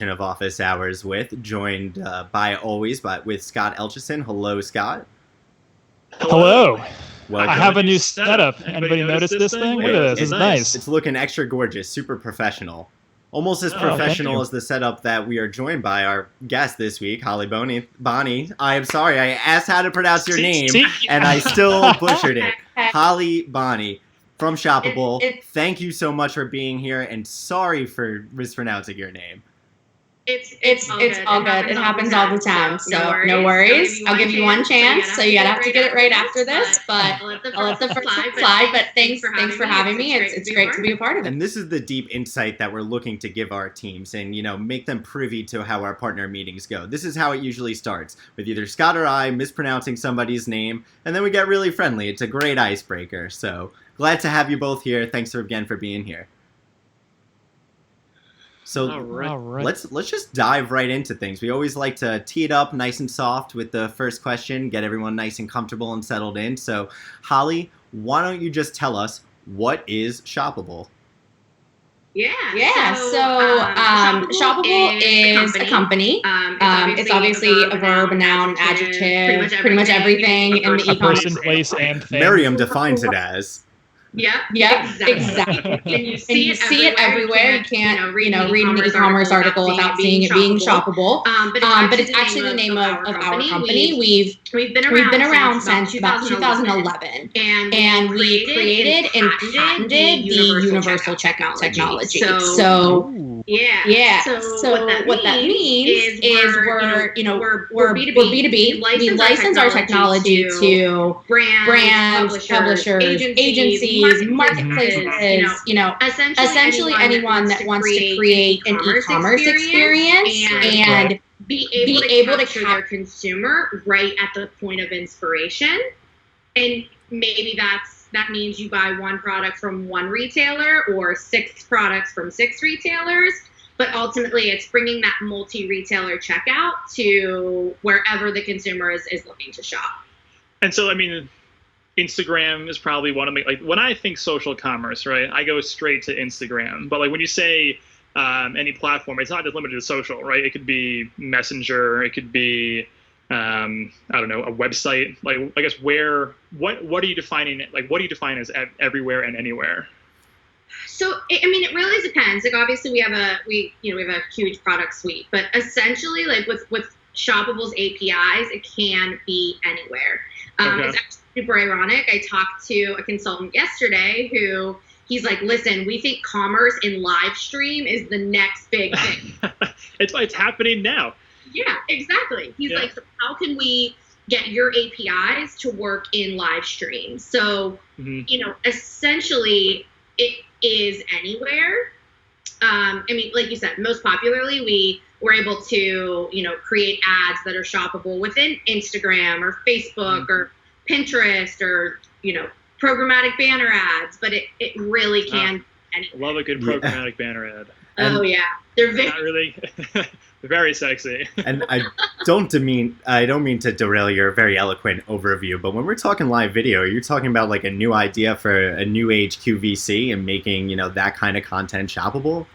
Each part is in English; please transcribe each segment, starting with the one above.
of Office Hours with, joined by always with Scott Elchison. Hello, Scott. Hello. Welcome. I have a new setup. Anybody notice this thing? Look at this. It's nice. It's looking extra gorgeous, super professional. Almost as professional as the setup that we are joined by our guest this week, Boni. I am sorry, I asked how to pronounce your name, and I still butchered it. Holly Boni from Shoppable. Thank you so much for being here, and sorry for mispronouncing your name. It's all good. It happens all the time. So no worries. I'll give you one chance. So you gotta have to get it right after this. But I'll let the first slide. But thanks for having me. It's great to be a part of it. And this is the deep insight that we're looking to give our teams, and make them privy to how our partner meetings go. This is how it usually starts, with either Scott or I mispronouncing somebody's name, and then we get really friendly. It's a great icebreaker. So glad to have you both here. Thanks again for being here. So all right. Let's just dive right into things. We always like to tee it up nice and soft with the first question, get everyone nice and comfortable and settled in. So, Holly, why don't you just tell us, what is Shoppable? Yeah. So Shoppable is a company. It's obviously a verb, a noun, adjective, pretty much everything in the e-commerce. Person, place, and thing. Merriam defines it as. Yeah, exactly. And you see it everywhere. You can't, read an e-commerce article without seeing it being shoppable. But it's actually the name of our company. We've been around since about 2011, and we created and patented the universal checkout technology. So what that means is we're B2B. We license our technology to brands, publishers, agencies, marketplaces, essentially anyone that wants to create an e-commerce experience and be able to capture their consumer right at the point of inspiration. And maybe that means you buy one product from one retailer or 6 products from 6 retailers. But ultimately, it's bringing that multi-retailer checkout to wherever the consumer is looking to shop. And so, Instagram is probably one of my, when I think social commerce, right, I go straight to Instagram. But when you say any platform, it's not just limited to social, right? It could be Messenger, it could be, a website. I guess what are you defining? What do you define as everywhere and anywhere? So, it really depends. Obviously we have a huge product suite, but essentially with Shoppable's APIs, it can be anywhere. It's actually super ironic. I talked to a consultant yesterday who he's like, listen, we think commerce in live stream is the next big thing. It's happening now. Yeah, exactly. He's like, so how can we get your APIs to work in live stream? So, essentially it is anywhere. Like you said, most popularly, we were able to, create ads that are shoppable within Instagram or Facebook or Pinterest or, programmatic banner ads, but it really can be anywhere. Love a good programmatic banner ad. Oh yeah. They're not really very sexy. And I don't mean to derail your very eloquent overview, but when we're talking live video, you're talking about a new idea for a new age QVC and making, that kind of content shoppable?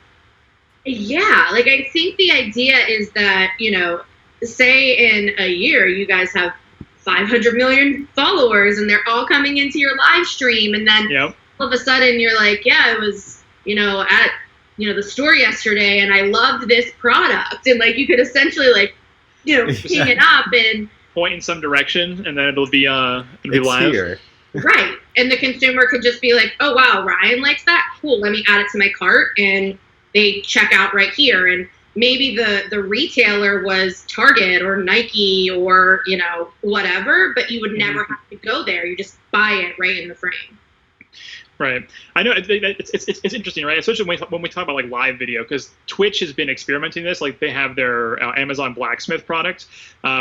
Yeah, I think the idea is that, say in a year you guys have 500 million followers and they're all coming into your live stream, and then all of a sudden you're like, yeah, I was, at the store yesterday and I loved this product, and you could essentially ping it up and point in some direction, and then it'll be live. Here. Right. And the consumer could just be like, oh wow, Ryan likes that, cool, let me add it to my cart, and they check out right here. And maybe the retailer was Target or Nike or whatever, but you would never have to go there. You just buy it right in the frame. Right. I know it's interesting, right? Especially when we talk about live video, because Twitch has been experimenting this. They have their Amazon Blacksmith product,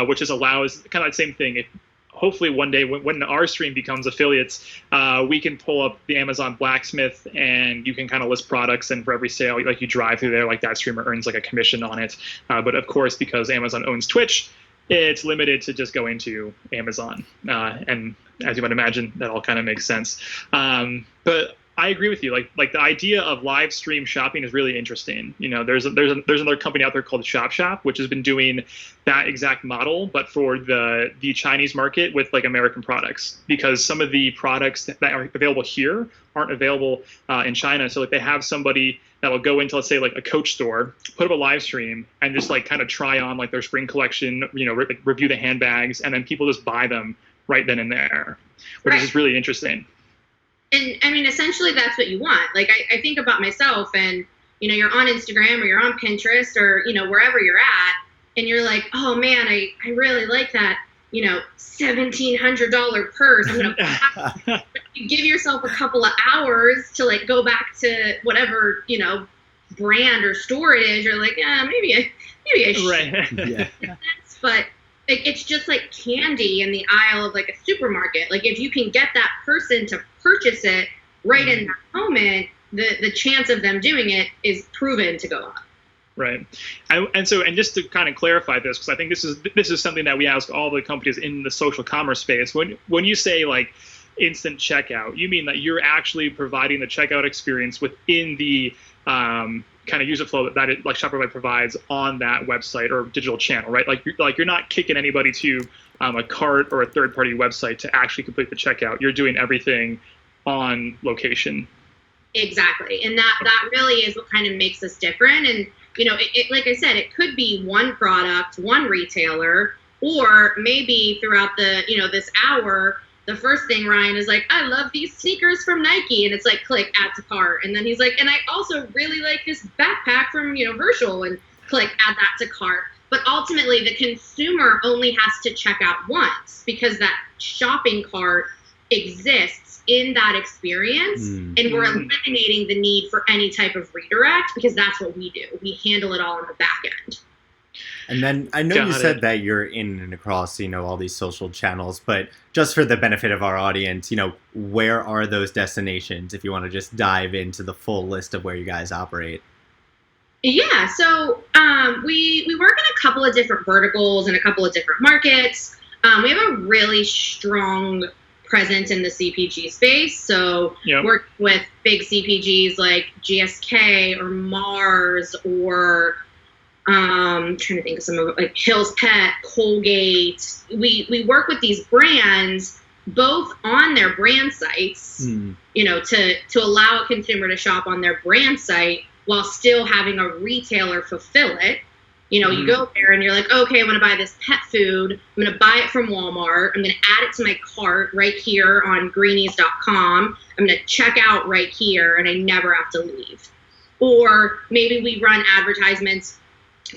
which allows kind of the same thing. Hopefully one day when our stream becomes affiliates, we can pull up the Amazon Blacksmith and you can kind of list products, and for every sale you drive through there, that streamer earns a commission on it. But of course, because Amazon owns Twitch, it's limited to just going to Amazon. And as you might imagine, that all kind of makes sense. But I agree with you. Like the idea of live stream shopping is really interesting. There's another company out there called Shop, which has been doing that exact model, but for the Chinese market with like American products, because some of the products that are available here aren't available in China. So like they have somebody that'll go into, let's say, like a Coach store, put up a live stream, and just like kind of try on like their spring collection, review the handbags, and then people just buy them right then and there, which is just really interesting. And I mean, essentially, that's what you want. Like, I think about myself, and, you're on Instagram or you're on Pinterest or, wherever you're at, and you're like, oh, man, I really like that, $1,700 purse. I'm going to you give yourself a couple of hours to, like, go back to whatever, brand or store it is. You're like, yeah, maybe I should. Right. Yeah. But like, it's just like candy in the aisle of like a supermarket. Like, if you can get that person to purchase it right in that moment, the chance of them doing it is proven to go up. Right. And just to kind of clarify this, because I think this is something that we ask all the companies in the social commerce space. When you say like instant checkout, you mean that you're actually providing the checkout experience within the kind of user flow that like Shoppable provides on that website or digital channel, right? Like you're not kicking anybody to a cart or a third-party website to actually complete the checkout. You're doing everything on location. Exactly, and that really is what kind of makes us different. And it like I said, it could be one product, one retailer, or maybe throughout the this hour, the first thing Ryan is like, I love these sneakers from Nike. And it's like, click, add to cart. And then he's like, and I also really like this backpack from, Herschel, and click, add that to cart. But ultimately, the consumer only has to check out once, because that shopping cart exists in that experience. And we're eliminating the need for any type of redirect, because that's what we do. We handle it all on the back end. And then I know you said that you're in and across, all these social channels, but just for the benefit of our audience, where are those destinations if you want to just dive into the full list of where you guys operate? Yeah, so we work in a couple of different verticals and a couple of different markets. We have a really strong presence in the CPG space. So work with big CPGs like GSK or Mars or trying to think of some of like Hill's Pet, Colgate. We work with these brands both on their brand sites, to allow a consumer to shop on their brand site while still having a retailer fulfill it. You go there and you're like, okay, I want to buy this pet food. I'm going to buy it from Walmart. I'm going to add it to my cart right here on greenies.com. I'm going to check out right here, and I never have to leave. Or maybe we run advertisements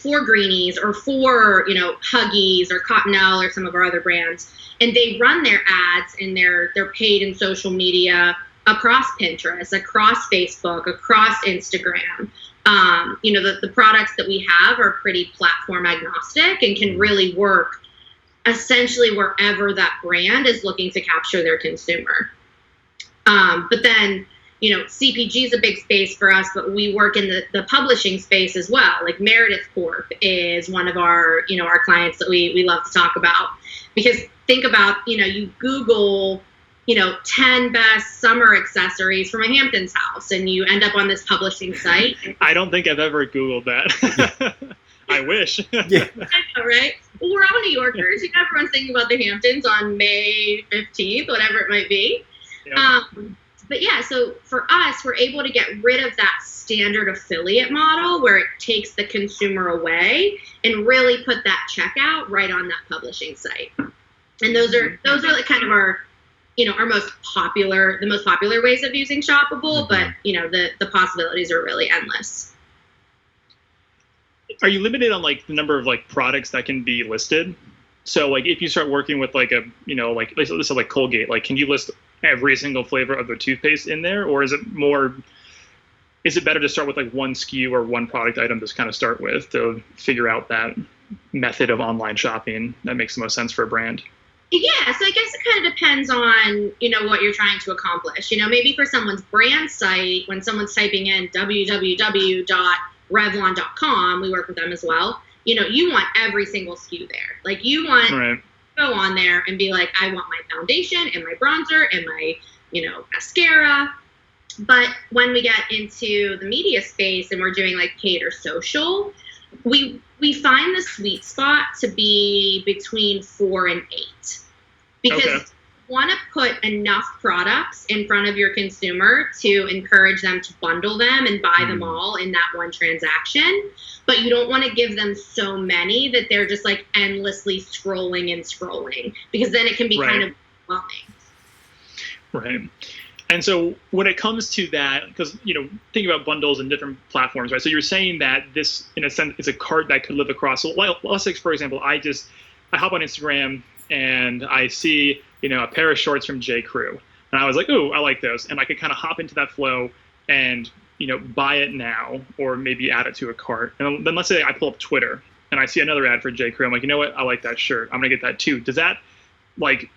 for Greenies or for, Huggies or Cottonelle or some of our other brands. And they run their ads and they're paid in social media across Pinterest, across Facebook, across Instagram. The products that we have are pretty platform agnostic and can really work essentially wherever that brand is looking to capture their consumer. But then, CPG is a big space for us, but we work in the publishing space as well. Like Meredith Corp is one of our, our clients that we love to talk about, because think about, you Google, 10 best summer accessories from a Hamptons house, and you end up on this publishing site. I don't think I've ever Googled that. I wish. Yeah. I know, right? Well, we're all New Yorkers. Everyone's thinking about the Hamptons on May 15th, whatever it might be. Yeah. But yeah, so for us, we're able to get rid of that standard affiliate model where it takes the consumer away and really put that checkout right on that publishing site. And those are like kind of our, our most popular ways of using Shoppable, but the possibilities are really endless. Are you limited on like the number of like products that can be listed? So like if you start working with like a, like let's say like Colgate, like can you list every single flavor of the toothpaste in there, or is it better to start with like one SKU or one product item to kind of start with to figure out that method of online shopping that makes the most sense for a brand? Yeah, so I guess it kind of depends on, what you're trying to accomplish. Maybe for someone's brand site, when someone's typing in www.revlon.com, we work with them as well. You want every single SKU there. Like you want to go on there and be like, I want my foundation and my bronzer and my, mascara. But when we get into the media space and we're doing like paid or social, we find the sweet spot to be between 4 and 8, because you want to put enough products in front of your consumer to encourage them to bundle them and buy them all in that one transaction. But you don't want to give them so many that they're just like endlessly scrolling, because then it can be kind of overwhelming. Right. And so when it comes to that, because, think about bundles and different platforms, right? So you're saying that this, in a sense, is a cart that could live across. So let's say, for example, I hop on Instagram and I see, a pair of shorts from J. Crew. And I was like, ooh, I like those. And I could kind of hop into that flow and, buy it now, or maybe add it to a cart. And then let's say I pull up Twitter and I see another ad for J. Crew. I'm like, you know what? I like that shirt. I'm going to get that too. Does that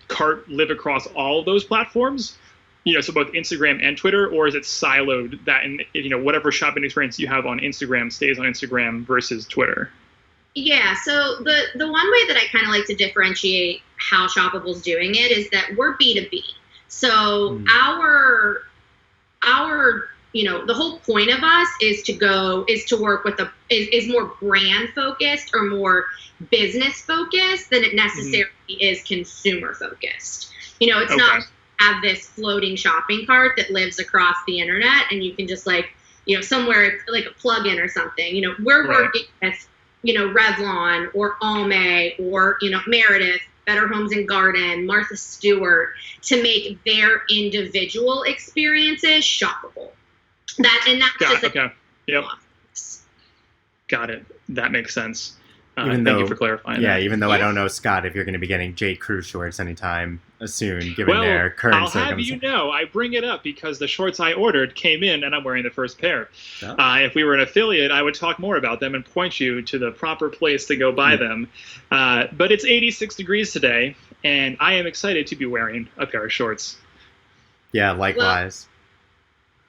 cart live across all of those platforms? So both Instagram and Twitter, or is it siloed that whatever shopping experience you have on Instagram stays on Instagram versus Twitter? Yeah, so the one way that I kind of like to differentiate how Shoppable's doing it is that we're B2B. So our the whole point of us is to work with is more brand focused or more business focused than it necessarily is consumer focused. It's not have this floating shopping cart that lives across the internet and you can just somewhere like a plug-in or something. We're working with Revlon or Almay or Meredith, Better Homes and Garden, Martha Stewart, to make their individual experiences shoppable. Got it. That makes sense. Thank you for clarifying. Yeah, even though I don't know, Scott, if you're going to be getting J. Crew shorts anytime soon, given their current circumstances. I'll have I bring it up because the shorts I ordered came in and I'm wearing the first pair. Oh. If we were an affiliate, I would talk more about them and point you to the proper place to go buy them. But it's 86 degrees today, and I am excited to be wearing a pair of shorts. Yeah, likewise. Well,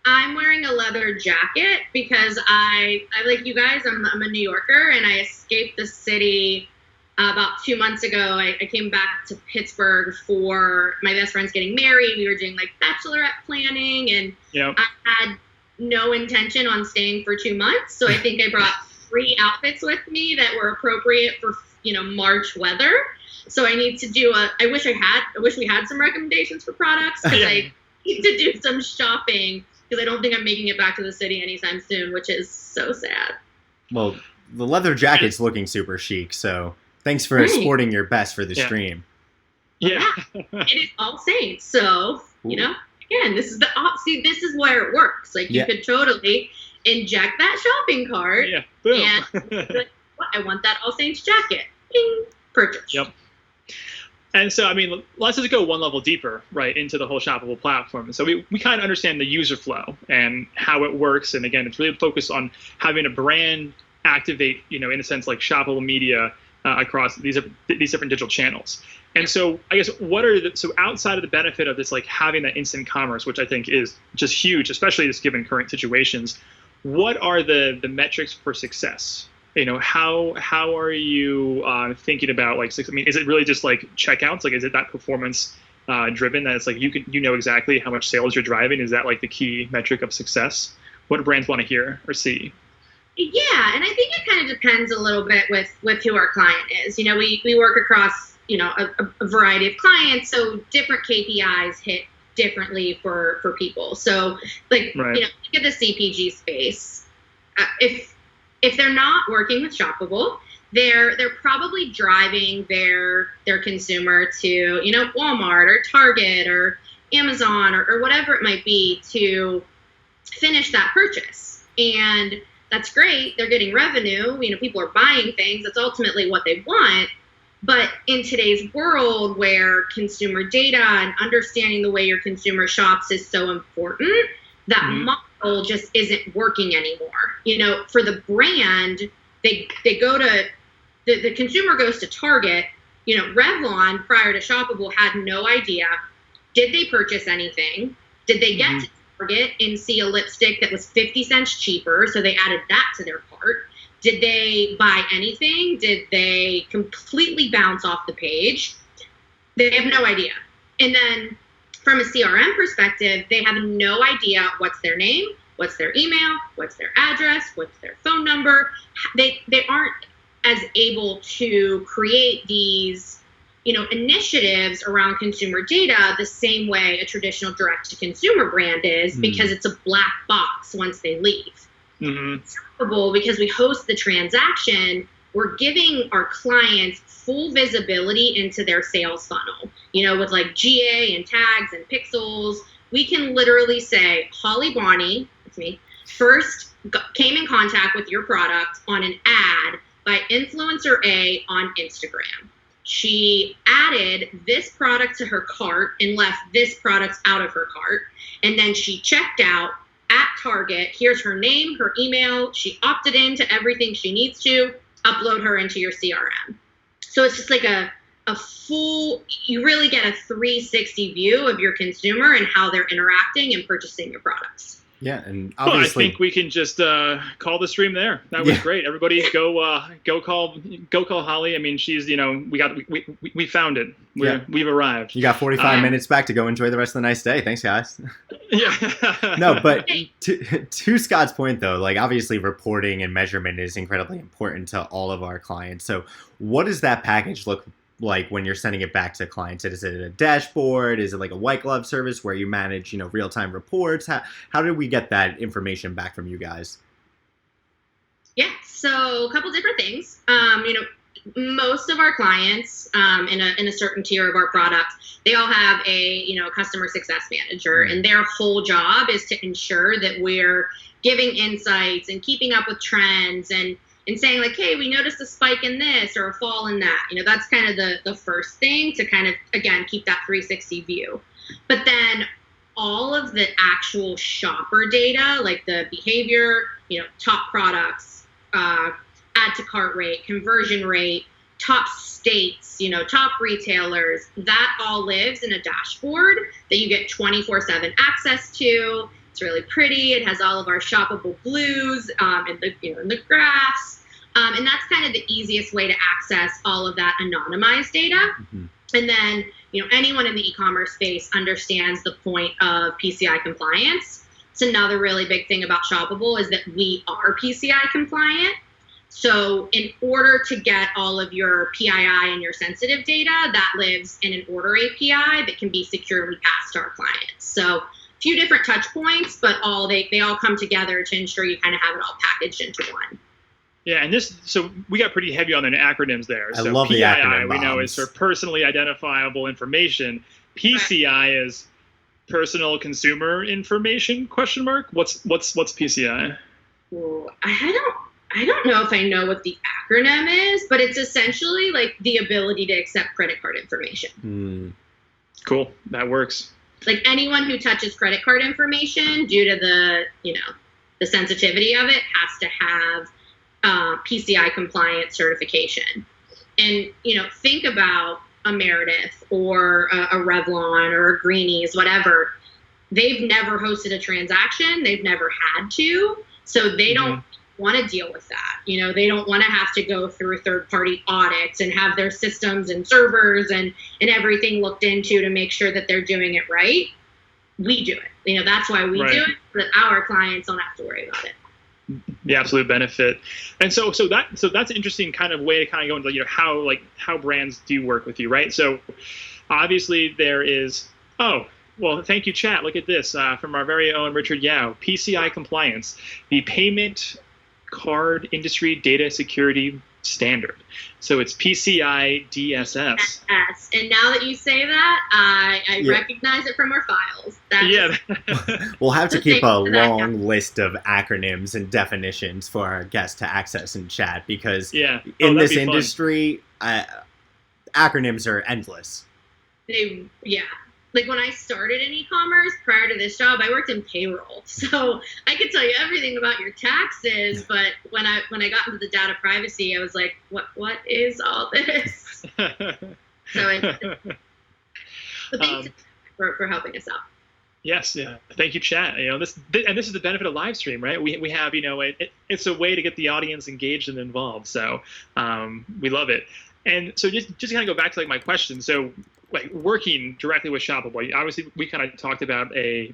I'm wearing a leather jacket because I like you guys. I'm a New Yorker, and I escaped the city about 2 months ago. I came back to Pittsburgh for my best friend's getting married. We were doing bachelorette planning, and I had no intention on staying for 2 months. So I think I brought 3 outfits with me that were appropriate for March weather. So I need to do I wish we had some recommendations for products, because I need to do some shopping. Because I don't think I'm making it back to the city anytime soon, which is so sad. Well, the leather jacket's looking super chic, so thanks for sporting your best for the stream. Yeah. It is All Saints, so, again, this is this is where it works. You could totally inject that shopping cart. Yeah, boom. And I want that All Saints jacket. Ding, purchase. Yep. And so, let's just go one level deeper, right, into the whole Shoppable platform. So we kind of understand the user flow and how it works. And again, it's really focused on having a brand activate, in a sense, like shoppable media across these different digital channels. And so I guess so outside of the benefit of this, having that instant commerce, which I think is just huge, especially just given current situations, what are the metrics for success? How are you thinking about is it really just checkouts? Is it that performance driven that it's you know exactly how much sales you're driving? Is that the key metric of success? What do brands want to hear or see? Yeah, and I think it kind of depends a little bit with who our client is. We work across a variety of clients, so different KPIs hit differently for people. So look at the CPG space. If they're not working with Shoppable, they're probably driving their consumer to Walmart or Target or Amazon or whatever it might be to finish that purchase. And that's great. They're getting revenue. People are buying things. That's ultimately what they want. But in today's world where consumer data and understanding the way your consumer shops is so important, that model just isn't working anymore. For the brand, they go to the consumer goes to Target. Revlon prior to Shoppable had no idea. Did they purchase anything? Did they get to Target and see a lipstick that was 50 cents cheaper, so they added that to their cart? Did they buy anything? Did they completely bounce off the page? They have no idea. And then from a CRM perspective, they have no idea what's their name, what's their email, what's their address, what's their phone number. They aren't as able to create these, initiatives around consumer data the same way a traditional direct-to-consumer brand is, because it's a black box once they leave. Shoppable, because we host the transaction, we're giving our clients full visibility into their sales funnel, with like GA and tags and pixels. We can literally say, Holly Boni, that's me, first came in contact with your product on an ad by influencer A on Instagram. She added this product to her cart and left this product out of her cart. And then she checked out at Target. Here's her name, her email. She opted into everything she needs to. Upload her into your CRM. So it's just like a full, you really get a 360 view of your consumer and how they're interacting and purchasing your products. Yeah, and obviously, I think we can just call the stream there. That was great. Everybody, go call Holly. I mean, she's we found it. We've arrived. You got 45 minutes back to go enjoy the rest of the nice day. Thanks, guys. Yeah. No, but to Scott's point though, like obviously reporting and measurement is incredibly important to all of our clients. So what does that package look like when you're sending it back to clients? Is it a dashboard? Is it like a white glove service where you manage, real-time reports? How did we get that information back from you guys? Yeah, so a couple different things. Most of our clients in a certain tier of our product, they all have a customer success manager, and their whole job is to ensure that we're giving insights and keeping up with trends and saying like, hey, we noticed a spike in this or a fall in that. That's kind of the first thing to kind of, again, keep that 360 view. But then all of the actual shopper data, like the behavior, top products, add to cart rate, conversion rate, top states, top retailers, that all lives in a dashboard that you get 24/7 access to. It's really pretty. It has all of our shoppable blues and the graphs. And that's kind of the easiest way to access all of that anonymized data. And then, anyone in the e-commerce space understands the point of PCI compliance. It's another really big thing about Shoppable is that we are PCI compliant. So in order to get all of your PII and your sensitive data, that lives in an order API that can be securely passed to our clients. So few different touch points, but they all come together to ensure you kind of have it all packaged into one. Yeah, and so we got pretty heavy on the acronyms there. I so love PII, the acronym we know is for personally identifiable information. PCI is personal consumer information ? What's PCI? Ooh, I don't know if I know what the acronym is, but it's essentially like the ability to accept credit card information. Cool, that works. Like anyone who touches credit card information, due to the the sensitivity of it, has to have PCI compliant certification. And think about a Meredith or a Revlon or a Greenies, whatever. They've never hosted a transaction. They've never had to, so they don't want to deal with that. They don't want to have to go through third-party audits and have their systems and servers and everything looked into to make sure that they're doing it right. We do it. That's why we do it, so that our clients don't have to worry about it. The absolute benefit. And so that's an interesting kind of way to kind of go into how brands do work with you, right? So obviously there is thank you, chat. Look at this from our very own Richard Yao. PCI compliance, the payment card industry data security standard. So it's PCI DSS. Yes. And now that you say that, I recognize it from our files. We'll have to keep a long list of acronyms and definitions for our guests to access and chat, because in this industry, acronyms are endless. Like when I started in e-commerce, prior to this job, I worked in payroll. So I could tell you everything about your taxes, but when I got into the data privacy, I was like, what is all this? So thanks for helping us out. Yes, yeah. Thank you, chat. This is the benefit of live stream, right? We have, it's a way to get the audience engaged and involved. So we love it. And so just to kind of go back to like my question. So like working directly with Shoppable, obviously we kind of talked about a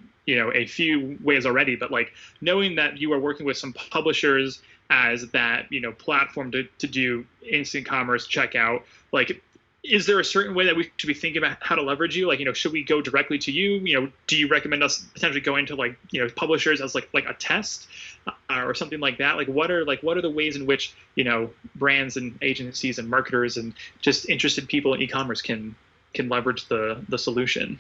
few ways already, but like knowing that you are working with some publishers as that, platform to do instant commerce checkout, like, is there a certain way that we should be thinking about how to leverage you? Like, should we go directly to you? Do you recommend us potentially going to like, publishers as like a test or something like that? Like, what are the ways in which, brands and agencies and marketers and just interested people in e-commerce can leverage the solution?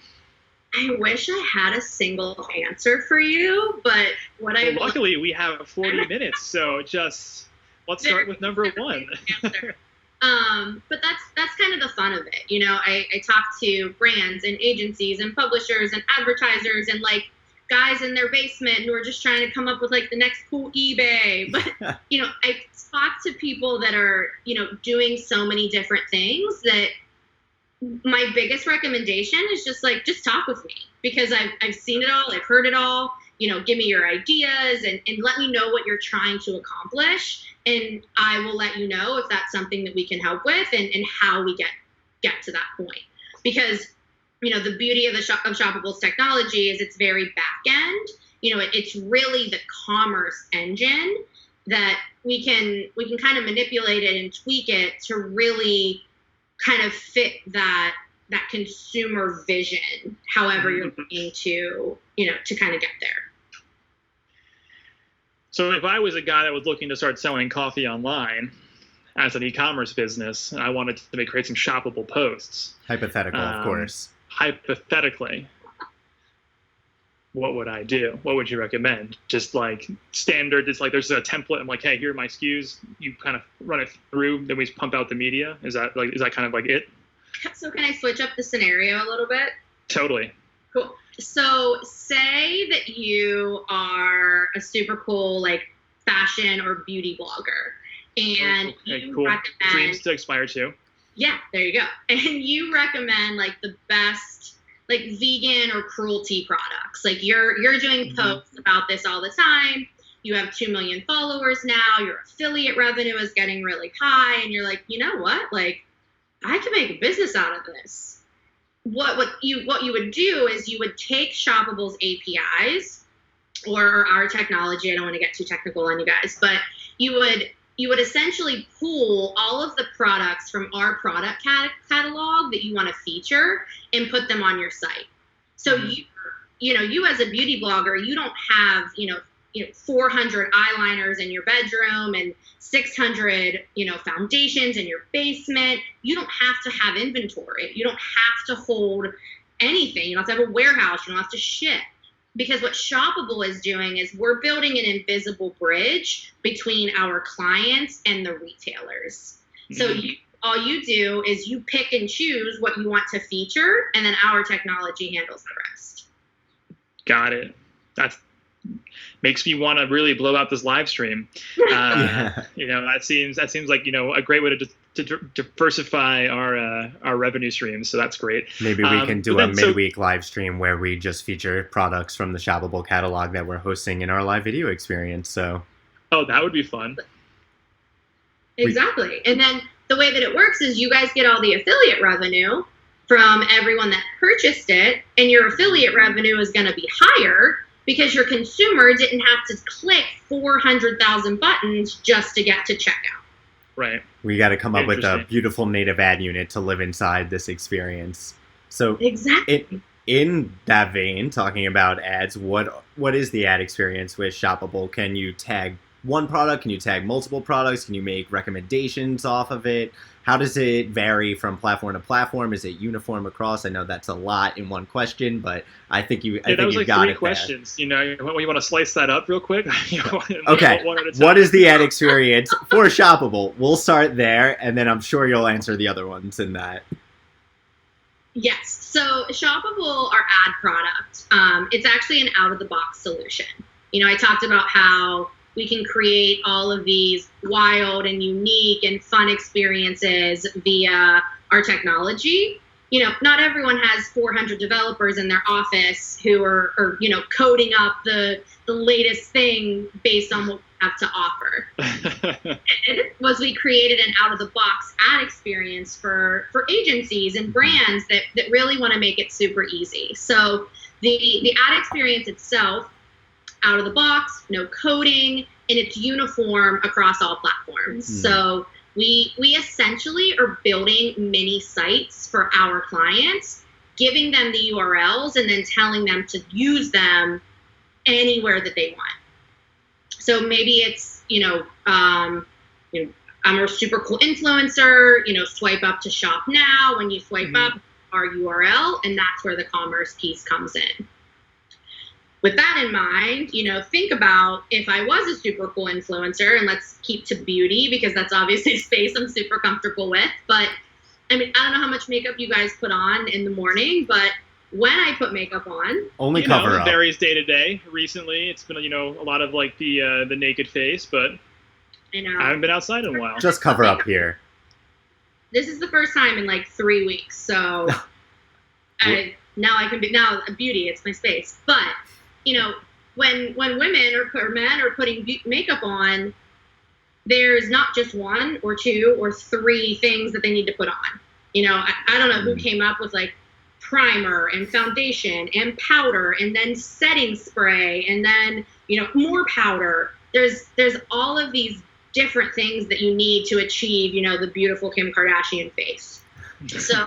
I wish I had a single answer for you, but luckily we have 40 minutes, so let's start with number one. But that's kind of the fun of it. I talk to brands and agencies and publishers and advertisers and like guys in their basement who are just trying to come up with like the next cool eBay. But, I talk to people that are, doing so many different things that my biggest recommendation is just talk with me, because I've seen it all. I've heard it all. Give me your ideas and let me know what you're trying to accomplish. And I will let you know if that's something that we can help with and how we get to that point. Because, the beauty of of Shoppable's technology is it's very back end. It's really the commerce engine that we can kind of manipulate it and tweak it to really kind of fit that consumer vision, however you're looking to, to kind of get there. So if I was a guy that was looking to start selling coffee online as an e-commerce business, and I wanted to create some shoppable posts. Hypothetical, of course. Hypothetically, what would I do? What would you recommend? Just like standard, it's like there's a template. I'm like, hey, here are my SKUs. You kind of run it through, then we pump out the media. Is that kind of like it? So can I switch up the scenario a little bit? Totally. Cool. So say that you are a super cool like fashion or beauty blogger, and you recommend dreams to expire too. Yeah, there you go. And you recommend like the best like vegan or cruelty products. Like you're doing posts about this all the time. You have 2 million followers now. Your affiliate revenue is getting really high, and you're like, you know what? Like, I can make a business out of this. What you would do is you would take Shoppable's APIs or our technology. I don't want to get too technical on you guys, but you would essentially pull all of the products from our product catalog that you want to feature and put them on your site. So you as a beauty blogger, you don't have 400 eyeliners in your bedroom and 600 foundations in your basement. You don't have to have inventory. You don't have to hold anything. You don't have to have a warehouse. You don't have to ship. Because what Shoppable is doing is we're building an invisible bridge between our clients and the retailers. So all you do is you pick and choose what you want to feature, and then our technology handles the rest. Got it. That makes me want to really blow out this live stream. That seems like a great way to diversify our revenue streams. So that's great. Maybe we can do a midweek live stream where we just feature products from the Shoppable catalog that we're hosting in our live video experience. So, that would be fun. Exactly. And then the way that it works is you guys get all the affiliate revenue from everyone that purchased it, and your affiliate revenue is going to be higher because your consumer didn't have to click 400,000 buttons just to get to checkout. Right. We got to come up with a beautiful native ad unit to live inside this experience. So exactly. In that vein, talking about ads, what is the ad experience with Shoppable? Can you tag one product? Can you tag multiple products? Can you make recommendations off of it? How does it vary from platform to platform? Is it uniform across? I know that's a lot in one question, but I think you got it. That was like 3 questions. You want to slice that up real quick? Okay. What is the ad experience for Shoppable? We'll start there, and then I'm sure you'll answer the other ones in that. Yes. So Shoppable, our ad product, it's actually an out-of-the-box solution. I talked about how we can create all of these wild and unique and fun experiences via our technology. not everyone has 400 developers in their office who are coding up the latest thing based on what we have to offer. Was we created an out-of-the-box ad experience for agencies and brands that really want to make it super easy. So the ad experience itself, out of the box, no coding, and it's uniform across all platforms. So we essentially are building mini sites for our clients, giving them the URLs, and then telling them to use them anywhere that they want. So maybe it's, I'm a super cool influencer, swipe up to shop now. When you swipe up, our URL, and that's where the commerce piece comes in. With that in mind, think about if I was a super cool influencer, and let's keep to beauty because that's obviously a space I'm super comfortable with. But I don't know how much makeup you guys put on in the morning, but when I put makeup on, only cover up. Varies day to day. Recently, it's been a lot of like the naked face, but I haven't been outside in a while. Just cover up here. This is the first time in like 3 weeks, so now beauty. It's my space, but. When women or men are putting makeup on, there's not just one or two or three things that they need to put on. I don't know who came up with like primer and foundation and powder and then setting spray and then, more powder. There's all of these different things that you need to achieve, the beautiful Kim Kardashian face. So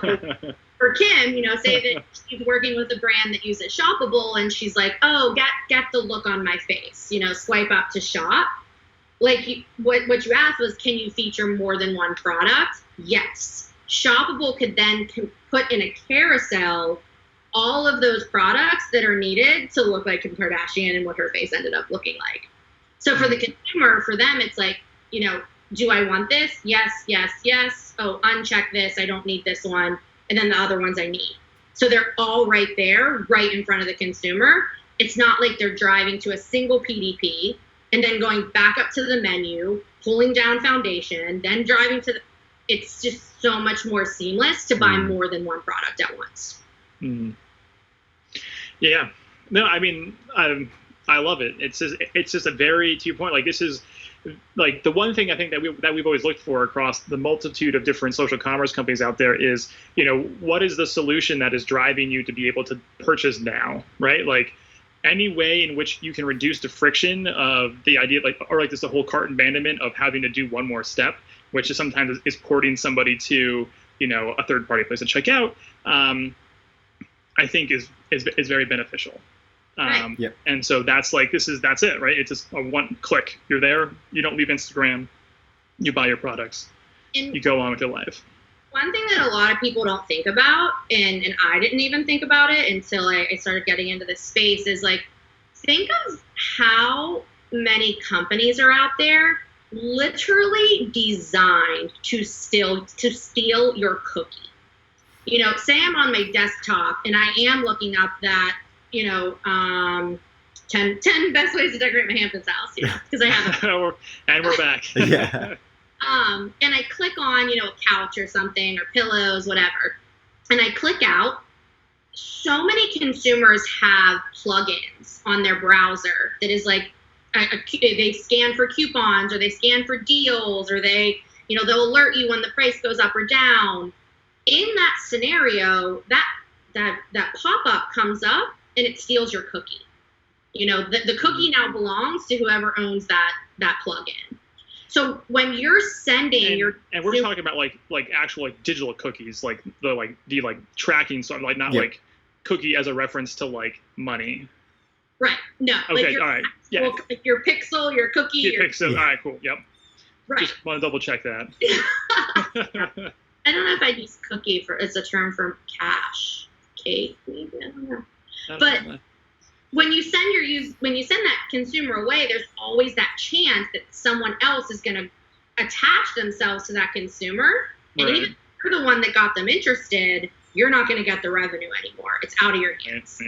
for Kim, say that she's working with a brand that uses Shoppable and she's like, oh, get the look on my face, swipe up to shop. Like what you asked was, can you feature more than one product? Yes. Shoppable could then put in a carousel all of those products that are needed to look like Kim Kardashian and what her face ended up looking like. So for the consumer, for them, it's like, do I want this? Yes, yes, yes. Oh, uncheck this. I don't need this one. And then the other ones I need. So they're all right there, right in front of the consumer. It's not like they're driving to a single PDP and then going back up to the menu, pulling down foundation, then driving to it's just so much more seamless to buy more than one product at once. Yeah. No, I love it. It's just a very, to your point, like this is like the one thing I think that we've always looked for across the multitude of different social commerce companies out there is, what is the solution that is driving you to be able to purchase now, right? Like any way in which you can reduce the friction of the idea, or this the whole cart abandonment of having to do one more step, which is sometimes is porting somebody to, a third party place to check out, I think is very beneficial. And so that's it, right? It's just a one click. You're there. You don't leave Instagram. You buy your products. You go on with your life. One thing that a lot of people don't think about, and I didn't even think about it until I started getting into this space, is like, think of how many companies are out there literally designed to steal your cookie. Say I'm on my desktop and I am looking up that 10 best ways to decorate my Hamptons house, because I have and we're back. Yeah. And I click on, a couch or something or pillows, whatever. And I click out. So many consumers have plugins on their browser that is like, they scan for coupons or they scan for deals or they, they'll alert you when the price goes up or down. In that scenario, that pop-up comes up and it steals your cookie. The cookie now belongs to whoever owns that plugin. So when you're sending and we're talking about like actual digital cookies, like the tracking stuff, like not like cookie as a reference to like money. Right. No. Okay. All right. Yeah. Your pixel, your cookie. Your pixel. All right. Cool. Yep. Right. Just want to double check that. I don't know if I'd use cookie as a term for cash. Cake, maybe. I don't know. But when you send that consumer away, there's always that chance that someone else is going to attach themselves to that consumer, and even if you're the one that got them interested, you're not going to get the revenue anymore. It's out of your hands.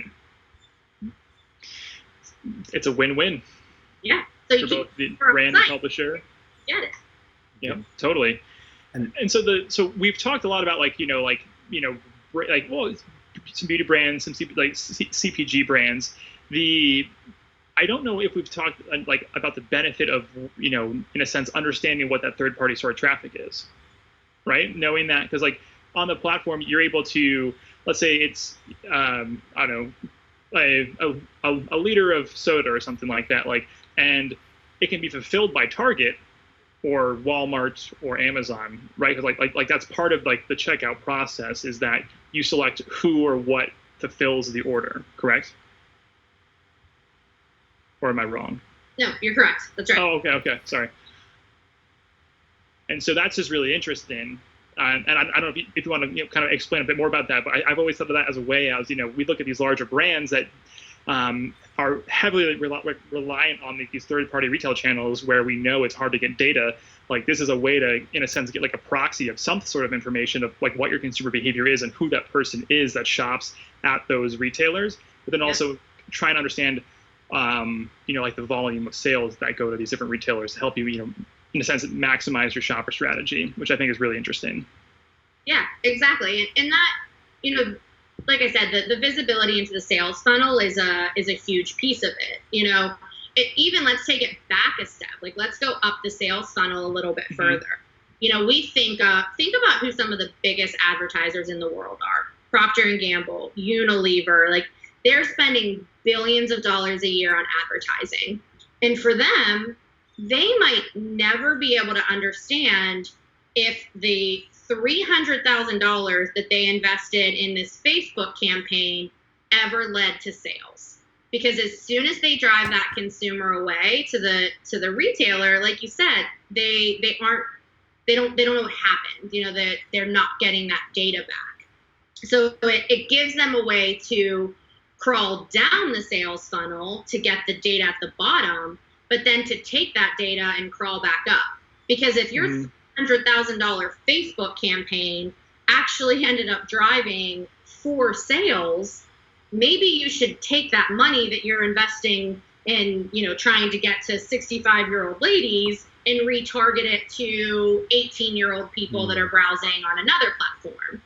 It's a win-win. Yeah. So you for both the brand and publisher. Get it. Yeah, totally. And so we've talked a lot about like, well, some beauty brands, some CPG brands. I don't know if we've talked like about the benefit of, in a sense, understanding what that third party store traffic is, right? Knowing that, because like on the platform, you're able to, let's say it's, I don't know, a liter of soda or something like that, like, and it can be fulfilled by Target or Walmart or Amazon, right? Because like that's part of like the checkout process, is that you select who or what fulfills the order, correct? Or am I wrong? No, you're correct. That's right. Oh, okay, sorry. And so that's just really interesting. And I don't know if you want to kind of explain a bit more about that, but I've always thought of that as a way as, we look at these larger brands that are heavily reliant on these third-party retail channels where we know it's hard to get data. Like, this is a way to, in a sense, get like a proxy of some sort of information of like what your consumer behavior is and who that person is that shops at those retailers, but then also try and understand like the volume of sales that go to these different retailers to help you, in a sense, maximize your shopper strategy, which I think is really interesting. Yeah, exactly. And that, like I said, the visibility into the sales funnel is a huge piece of it. Even let's take it back a step. Like, let's go up the sales funnel a little bit further. We think about who some of the biggest advertisers in the world are. Procter & Gamble, Unilever, like, they're spending billions of dollars a year on advertising. And for them, they might never be able to understand if the $300,000 that they invested in this Facebook campaign ever led to sales. Because as soon as they drive that consumer away to the retailer, like you said, they don't know what happened. That they're not getting that data back. So it gives them a way to crawl down the sales funnel to get the data at the bottom, but then to take that data and crawl back up. Because if your $100,000 Facebook campaign actually ended up driving 4 sales, maybe you should take that money that you're investing in, trying to get to 65-year-old ladies and retarget it to 18-year-old people that are browsing on another platform,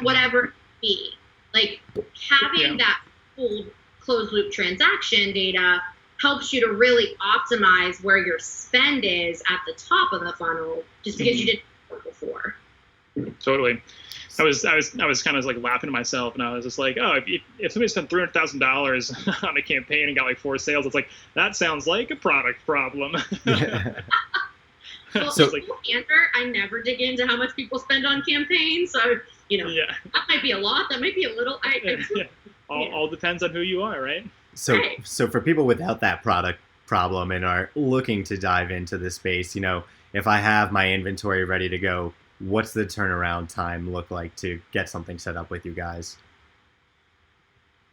whatever it be. Like, having that full closed loop transaction data helps you to really optimize where your spend is at the top of the funnel, just because you didn't know it before. Totally. I was kind of like laughing to myself, and I was just like, oh, if somebody spent $300,000 on a campaign and got like 4 sales, it's like, that sounds like a product problem. Well, so, answer, I never dig into how much people spend on campaigns, so that might be a lot, that might be a little. All depends on who you are, right? So for people without that product problem and are looking to dive into the space, if I have my inventory ready to go, what's the turnaround time look like to get something set up with you guys?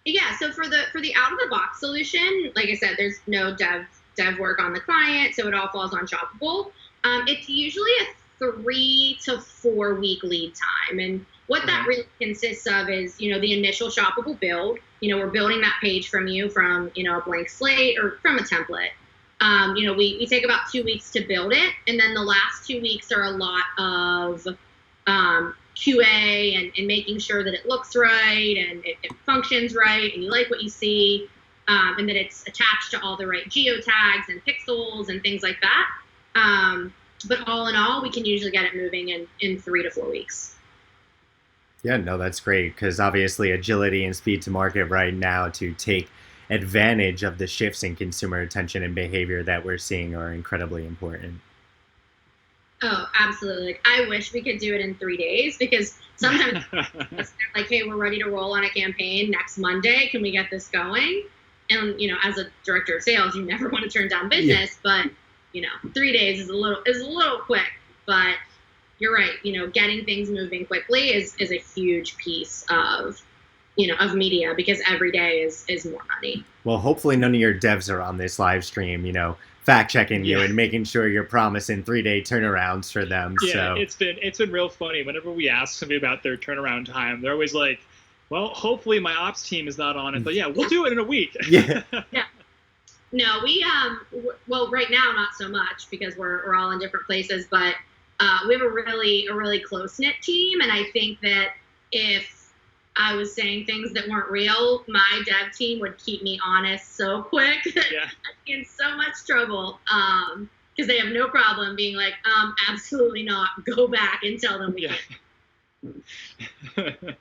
Yeah, so for the out of the box solution, like I said, there's no dev work on the client, so it all falls on Shoppable. It's usually a 3 to 4 week lead time, and what that really consists of is, the initial Shoppable build. We're building that page from a blank slate or from a template. We take about 2 weeks to build it, and then the last 2 weeks are a lot of QA and making sure that it looks right and it functions right and you like what you see, and that it's attached to all the right geotags and pixels and things like that. But all in all, we can usually get it moving in 3 to 4 weeks. Yeah, no, that's great, because obviously agility and speed to market right now to take advantage of the shifts in consumer attention and behavior that we're seeing are incredibly important. Oh, absolutely. Like, I wish we could do it in 3 days, because sometimes it's like, hey, we're ready to roll on a campaign next Monday. Can we get this going? And, as a director of sales, you never want to turn down business, but, 3 days is a little quick, but you're right. Getting things moving quickly is a huge piece of media, because every day is more money. Well, hopefully none of your devs are on this live stream, fact checking you and making sure you're promising 3-day turnarounds for them. Yeah, so it's been real funny. Whenever we ask somebody about their turnaround time, they're always like, well, hopefully my ops team is not on it, but yeah, we'll do it in a week. Yeah. Yeah. No, we well, right now not so much, because we're all in different places, but we have a really close knit team, and I think that if I was saying things that weren't real, my dev team would keep me honest so quick that Yeah. I'd be in so much trouble. Because they have no problem being like, absolutely not. Go back and tell them we can't.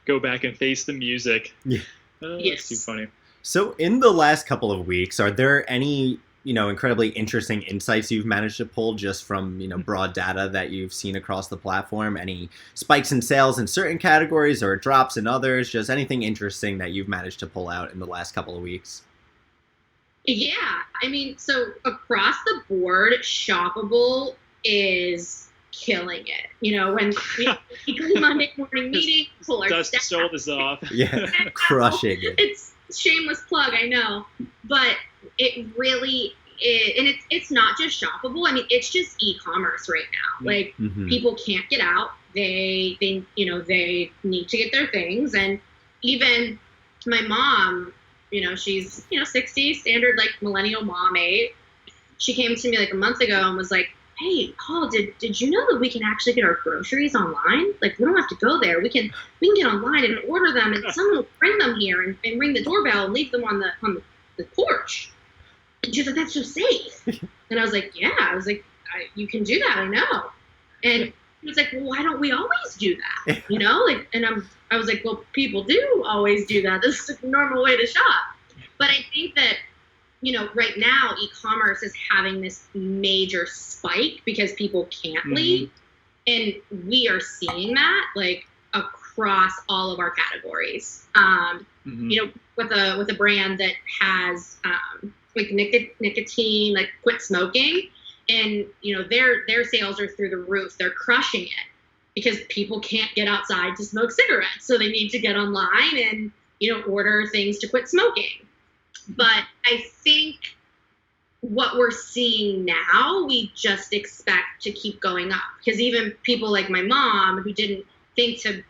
Go back and face the music. Yeah. Yes. That's too funny. So in the last couple of weeks, are there any, incredibly interesting insights you've managed to pull just from, broad data that you've seen across the platform? Any spikes in sales in certain categories or drops in others? Just anything interesting that you've managed to pull out in the last couple of weeks? Yeah. I mean, so across the board, Shoppable is killing it. When weekly Monday morning meeting, pull our dust shoulders off. Yeah, crushing it. It's shameless plug, I know, but it really is, and it's not just Shoppable. I mean, it's just e-commerce right now. Like people can't get out. They need to get their things, and even my mom, she's 60, standard like millennial mom age. She came to me like a month ago and was like, "Hey, Paul, did you know that we can actually get our groceries online? Like, we don't have to go there. We can get online and order them, and someone will bring them here and ring the doorbell and leave them on the porch." And she's like, "That's so safe." And I was like, "Yeah." I was like, "You can do that, I know." And he was like, "Well, why don't we always do that?" And I was like, "Well, people do always do that. This is a normal way to shop." But I think that right now, e-commerce is having this major spike because people can't leave. And we are seeing that like across all of our categories. With a brand that has like nicotine, like quit smoking, and their sales are through the roof. They're crushing it because people can't get outside to smoke cigarettes. So they need to get online and, order things to quit smoking. But I think what we're seeing now, we just expect to keep going up. Because even people like my mom, who didn't think to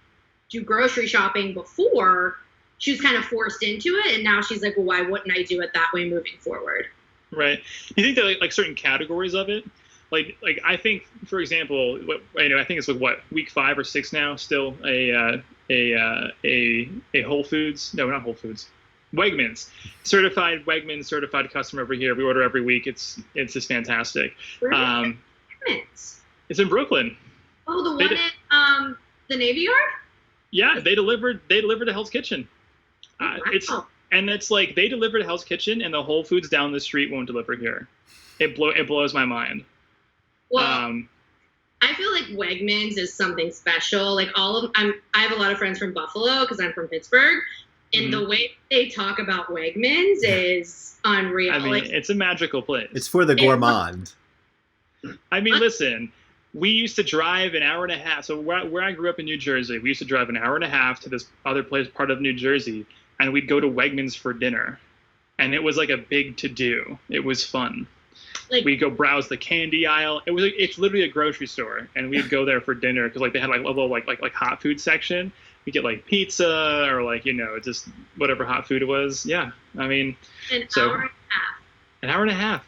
do grocery shopping before, she was kind of forced into it. And now she's like, well, why wouldn't I do it that way moving forward? Right. You think that like certain categories of it? Like I think, for example, I think it's like week 5 or 6 now, still a Whole Foods. No, not Whole Foods. Wegmans, certified customer over here. We order every week. It's just fantastic. It's in Brooklyn. Oh, the one at the Navy Yard? Yeah, they delivered to Hell's Kitchen. Wow. It's like they deliver to Hell's Kitchen, and the Whole Foods down the street won't deliver here. It blows my mind. Well, I feel like Wegmans is something special. Like I have a lot of friends from Buffalo because I'm from Pittsburgh. And the way they talk about Wegmans is unreal. I mean, it's a magical place. It's for the gourmand. I mean, listen, we used to drive an hour and a half. So where I grew up in New Jersey, we used to drive an hour and a half to this other part of New Jersey, and we'd go to Wegmans for dinner. And it was like a big to-do. It was fun. Like, we'd go browse the candy aisle. It's literally a grocery store, and we'd go there for dinner because like they had like a little like hot food section. We get like pizza or like just whatever hot food it was. Yeah, I mean, an hour and a half. An hour and a half.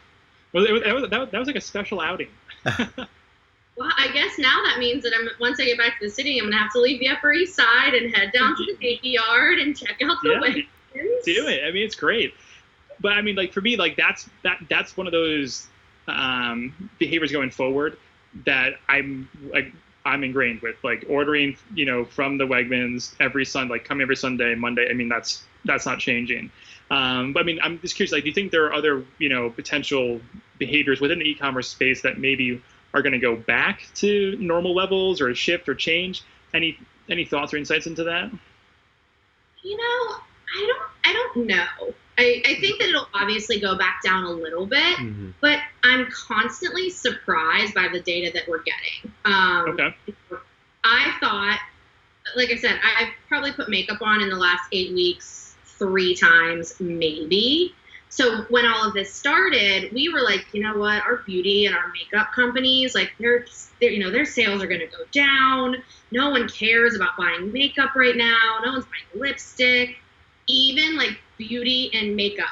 Well, that was like a special outing. Well, I guess now that means that once I get back to the city, I'm gonna have to leave the Upper East Side and head down to the Navy Yard and check out the Wegmans. Do it. I mean, it's great. But I mean, like for me, like that's one of those behaviors going forward that I'm ingrained with, like ordering, from the Wegmans every Sunday, like coming every Sunday, Monday. I mean, that's not changing. But I mean, I'm just curious, like, do you think there are other, potential behaviors within the e-commerce space that maybe are going to go back to normal levels or shift or change? Any thoughts or insights into that? I don't know. I think that it'll obviously go back down a little bit, but I'm constantly surprised by the data that we're getting. Okay. I thought, like I said, I've probably put makeup on in the last 8 weeks 3 times, maybe. So when all of this started, we were like, you know what, our beauty and our makeup companies, like their sales are going to go down. No one cares about buying makeup right now. No one's buying lipstick. Even like beauty and makeup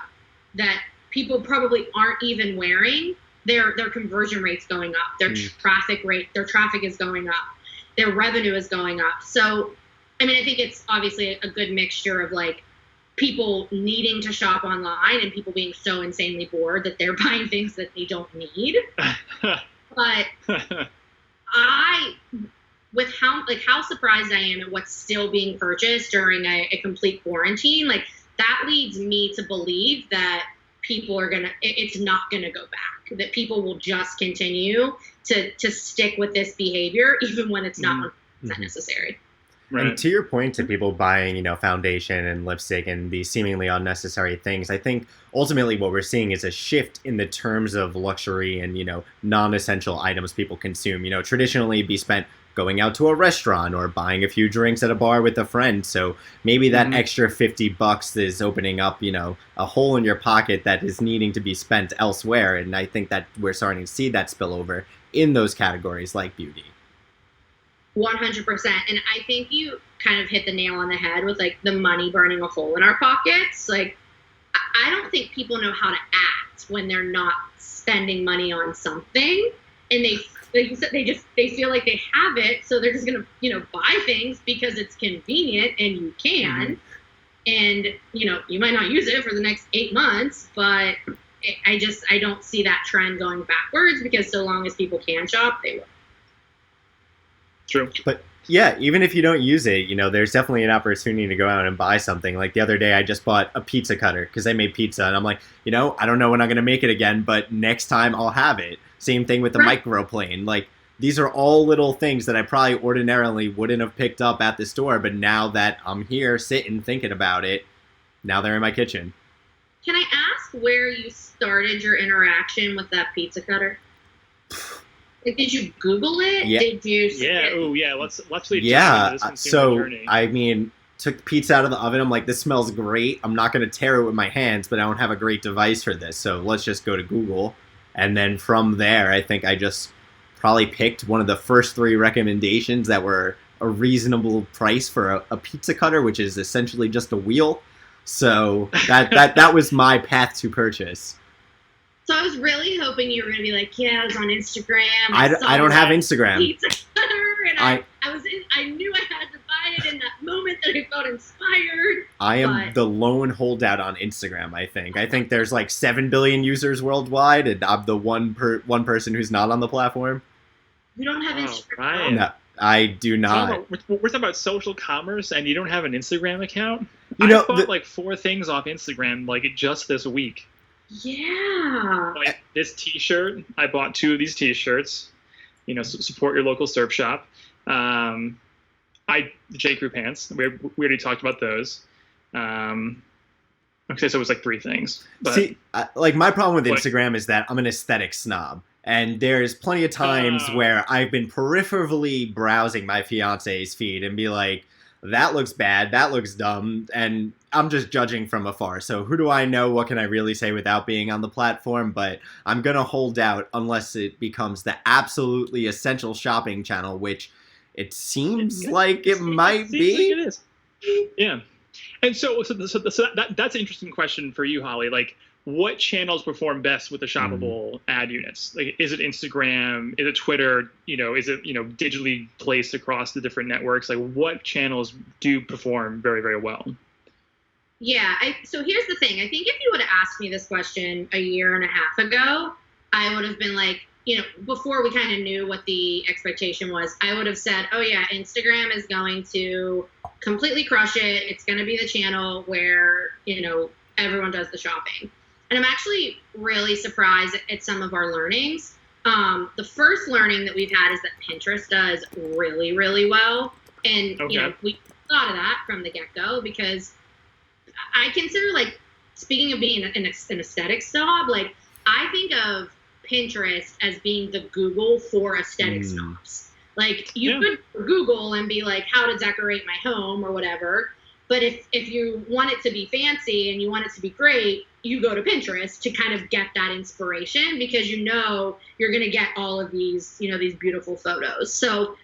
that people probably aren't even wearing, their conversion rate's going up. Their traffic is going up. Their revenue is going up. So I mean, I think it's obviously a good mixture of like people needing to shop online and people being so insanely bored that they're buying things that they don't need. But with how surprised I am at what's still being purchased during a complete quarantine, like that leads me to believe that people are it's not gonna go back, that people will just continue to stick with this behavior even when it's not necessary. Right. And to your point, to people buying, foundation and lipstick and these seemingly unnecessary things, I think ultimately what we're seeing is a shift in the terms of luxury and, non-essential items people consume. Traditionally be spent going out to a restaurant or buying a few drinks at a bar with a friend. So maybe that extra $50 is opening up, a hole in your pocket that is needing to be spent elsewhere. And I think that we're starting to see that spill over in those categories like beauty. 100%. And I think you kind of hit the nail on the head with like the money burning a hole in our pockets. Like, I don't think people know how to act when they're not spending money on something, and they feel like they have it, so they're just gonna buy things because it's convenient and you can, and you might not use it for the next 8 months, but I don't see that trend going backwards, because so long as people can shop, they will. True. But yeah, even if you don't use it, there's definitely an opportunity to go out and buy something. Like the other day, I just bought a pizza cutter because I made pizza, and I'm like, I don't know when I'm going to make it again, but next time I'll have it. Same thing with the microplane. Like, these are all little things that I probably ordinarily wouldn't have picked up at the store, but now that I'm here sitting thinking about it, now they're in my kitchen. Can I ask where you started your interaction with that pizza cutter? Like, did you Google it? Yeah. Did you? Yeah. Oh, yeah. Let's leave. Yeah. This So journey. I mean, took pizza out of the oven. I'm like, this smells great. I'm not going to tear it with my hands, but I don't have a great device for this. So let's just go to Google, and then from there, I think I just probably picked one of the first 3 recommendations that were a reasonable price for a pizza cutter, which is essentially just a wheel. So that was my path to purchase. So I was really hoping you were going to be like, yeah, I was on Instagram. I don't have Instagram. Pizza cutter, and I knew I had to buy it in that moment that I felt inspired. I am the lone holdout on Instagram, I think. I think there's like 7 billion users worldwide, and I'm the one person who's not on the platform. You don't have Instagram? Ryan. No, I do not. We're talking about social commerce, and you don't have an Instagram account? I bought like 4 things off Instagram like just this week. Yeah. Like this T-shirt, I bought 2 of these T-shirts. Support your local surf shop. The J. Crew pants. We already talked about those. Okay, so it was like 3 things. But, see, like my problem with Instagram is that I'm an aesthetic snob, and there's plenty of times where I've been peripherally browsing my fiance's feed and be like, that looks bad, that looks dumb, and I'm just judging from afar. So who do I know? What can I really say without being on the platform? But I'm going to hold out unless it becomes the absolutely essential shopping channel, which it seems like it might be. Like it is. Yeah. And so that's an interesting question for you, Holly. Like, what channels perform best with the shoppable ad units? Like, is it Instagram? Is it Twitter? Is it, digitally placed across the different networks? Like, what channels do perform very, very well? Yeah. So here's the thing. I think if you would have asked me this question a year and a half ago, I would have been like, before we kind of knew what the expectation was, I would have said, oh yeah, Instagram is going to completely crush it. It's going to be the channel where, everyone does the shopping. And I'm actually really surprised at some of our learnings. The first learning that we've had is that Pinterest does really, really well. And, we thought of that from the get-go, because I consider, like, speaking of being an aesthetic snob, like, I think of Pinterest as being the Google for aesthetic snobs. Like, you could Google and be like, how to decorate my home or whatever. But if you want it to be fancy and you want it to be great, you go to Pinterest to kind of get that inspiration, because you're going to get all of these, these beautiful photos. So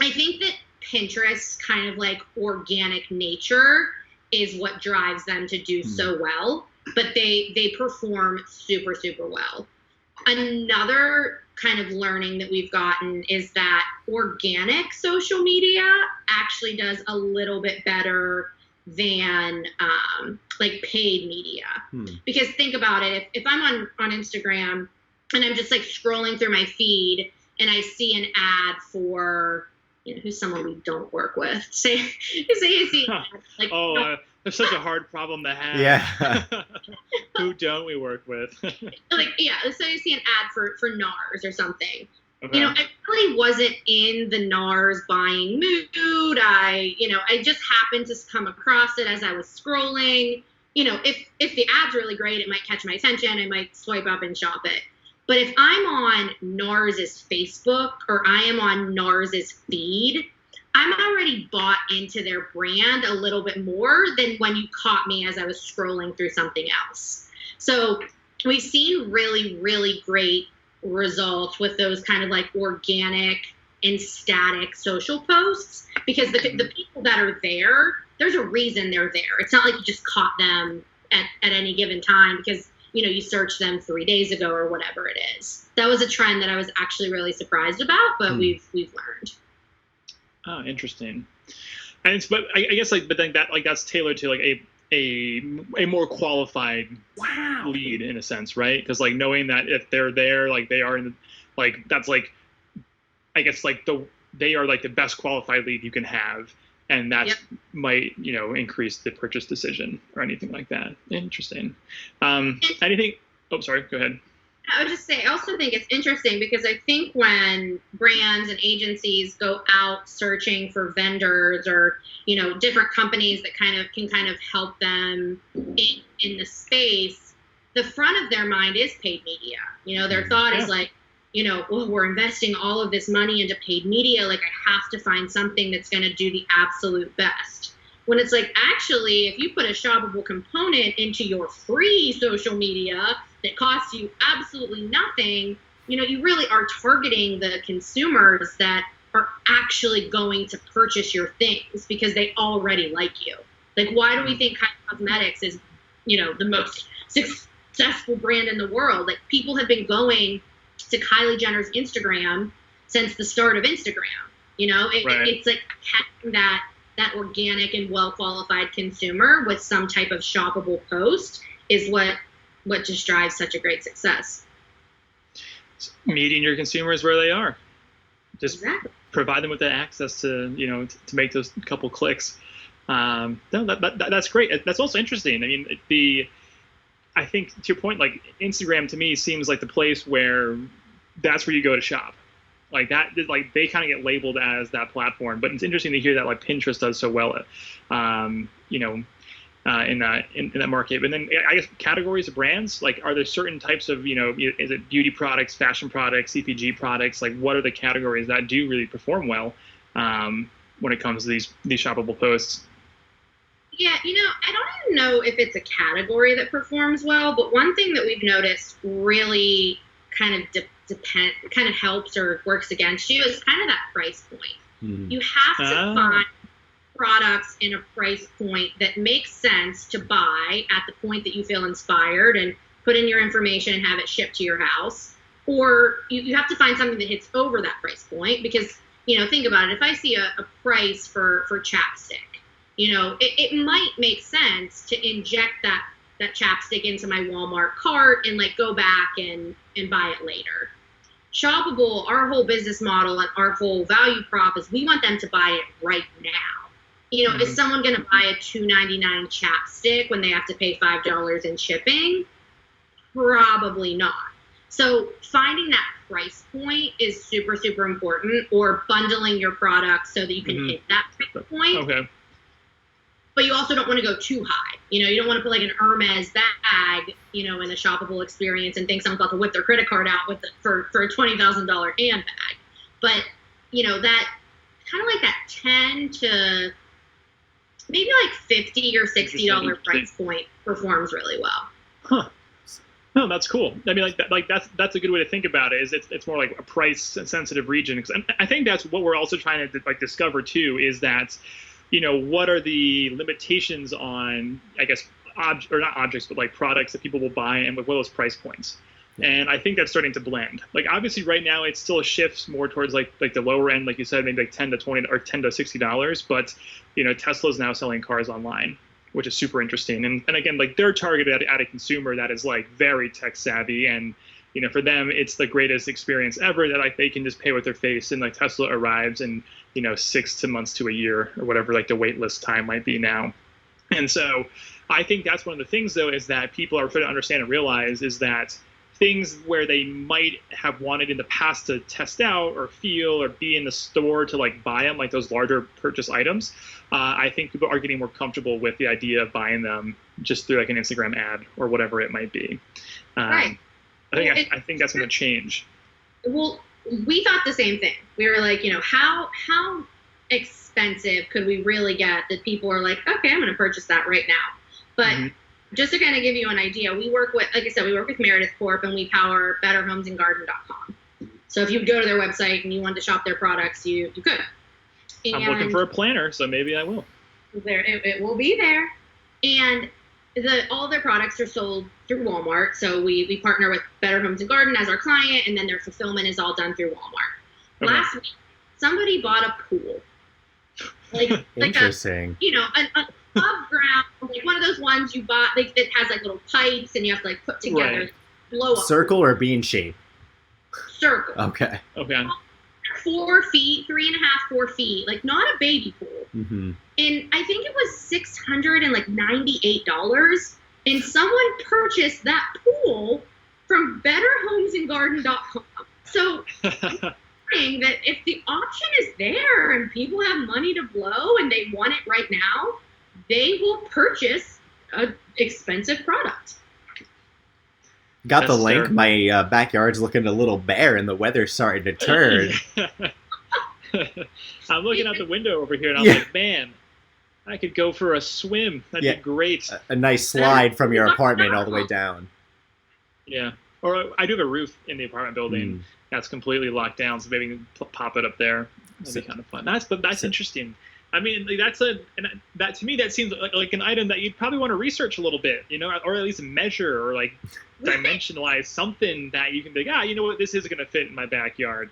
I think that Pinterest kind of like organic nature is what drives them to do so well, but they perform super, super well. Another kind of learning that we've gotten is that organic social media actually does a little bit better than like paid media. Because think about it, if I'm on Instagram and I'm just like scrolling through my feed and I see an ad for, who's someone we don't work with, say you see an ad, like, that's such a hard problem to have. Yeah. Who don't we work with? Like, yeah, so you see an ad for NARS or something. Okay. I really wasn't in the NARS buying mood. I just happened to come across it as I was scrolling. If the ad's really great, it might catch my attention. I might swipe up and shop it. But if I'm on NARS's Facebook or I am on NARS's feed, I'm already bought into their brand a little bit more than when you caught me as I was scrolling through something else. So we've seen really, really great results with those kind of like organic and static social posts, because the people that are there, there's a reason they're there. It's not like you just caught them at any given time because you searched them 3 days ago or whatever it is. That was a trend that I was actually really surprised about, but we've learned. Oh, interesting. And but I guess but then that's tailored to like a more qualified lead in a sense, right? Because like knowing that if they're there, like they are in the, like that's like I guess like they are like the best qualified lead you can have, and that might increase the purchase decision or anything like that. Interesting. Anything? Oh, sorry. Go ahead. I would just say, I also think it's interesting because I think when brands and agencies go out searching for vendors or, different companies that can help them in the space, the front of their mind is paid media. Their thought is like, well, we're investing all of this money into paid media. Like, I have to find something that's going to do the absolute best. When it's like, actually, if you put a shoppable component into your free social media that costs you absolutely nothing, you really are targeting the consumers that are actually going to purchase your things because they already like you. Like, why do we think Kylie Cosmetics is, the most successful brand in the world? Like, people have been going to Kylie Jenner's Instagram since the start of Instagram. It's like having that organic and well-qualified consumer with some type of shoppable post is what just drives such a great success. Meeting your consumers where they are. Just provide them with the access to, to make those couple clicks. No, that's great. That's also interesting. I mean, I think to your point, like Instagram to me seems like the place where that's where you go to shop. Like that, like they kind of get labeled as that platform, but it's interesting to hear that like Pinterest does so well, in that market. But then I guess categories of brands, like are there certain types of, is it beauty products, fashion products, CPG products? Like what are the categories that do really perform well when it comes to these shoppable posts? Yeah, I don't even know if it's a category that performs well, but one thing that we've noticed really kind of helps or works against you is kind of that price point. You have to find products in a price point that makes sense to buy at the point that you feel inspired and put in your information and have it shipped to your house. Or you have to find something that hits over that price point because, think about it. If I see a price for chapstick, it might make sense to inject that chapstick into my Walmart cart and like go back and buy it later. Shoppable, our whole business model and our whole value prop is we want them to buy it right now. Is someone going to buy a $2.99 chapstick when they have to pay $5 in shipping? Probably not. So finding that price point is super, super important, or bundling your products so that you can hit that price point. Okay. But you also don't want to go too high. You don't want to put like an Hermes bag, in a shoppable experience and think someone's about to whip their credit card out for a $20,000 handbag. But, that kind of like that 10 to maybe like $50 or $60 price point performs really well. Huh. No, that's cool. I mean, that's a good way to think about it. Is it's more like a price sensitive region. And I think that's what we're also trying to like discover too. Is that, what are the limitations on, I guess, not objects, but like products that people will buy, and what are those price points? And I think that's starting to blend. Like obviously right now it still shifts more towards like the lower end, like you said, maybe like $10 to $20 or $10 to $60. But Tesla's now selling cars online, which is super interesting. And again, like they're targeted at a consumer that is like very tech savvy, and for them it's the greatest experience ever that like they can just pay with their face, and like Tesla arrives in 6 months to a year or whatever like the wait list time might be now. And so I think that's one of the things though is that people are starting to understand and realize is that things where they might have wanted in the past to test out or feel or be in the store to like buy them, like those larger purchase items, I think people are getting more comfortable with the idea of buying them just through like an Instagram ad or whatever it might be. Right. I think that's going to change. Well, we thought the same thing. We were like, how expensive could we really get that people are like, okay, I'm going to purchase that right now. But just to kind of give you an idea, we work with, like I said, we work with Meredith Corp, and we power betterhomesandgarden.com. So if you would go to their website and you wanted to shop their products, you could. And I'm looking for a planner, so maybe I will. It will be there. And all their products are sold through Walmart. So we partner with Better Homes and Garden as our client, and then their fulfillment is all done through Walmart. Okay. Last week, somebody bought a pool. Interesting. An above ground, like one of those ones you bought, like it has like little pipes and you have to like put together, right. Blow up. Circle or bean shape? Circle. Okay. 4 feet, 3.5, 4 feet, like not a baby pool. Mm-hmm. And I think it was $698, and someone purchased that pool from betterhomesandgarden.com. So that if the option is there and people have money to blow and they want it right now, they will purchase an expensive product. Got the link. My backyard's looking a little bare and the weather's starting to turn. I'm looking out the window over here and I'm like, man, I could go for a swim. That'd be great. A nice slide from your apartment all the way down. Yeah. Or I do have a roof in the apartment building that's completely locked down, so maybe we can pop it up there. That'd be kind of fun. That's interesting. I mean, that to me that seems like an item that you'd probably want to research a little bit, or at least measure or like dimensionalize something that you can be like, you know what, this is going to fit in my backyard.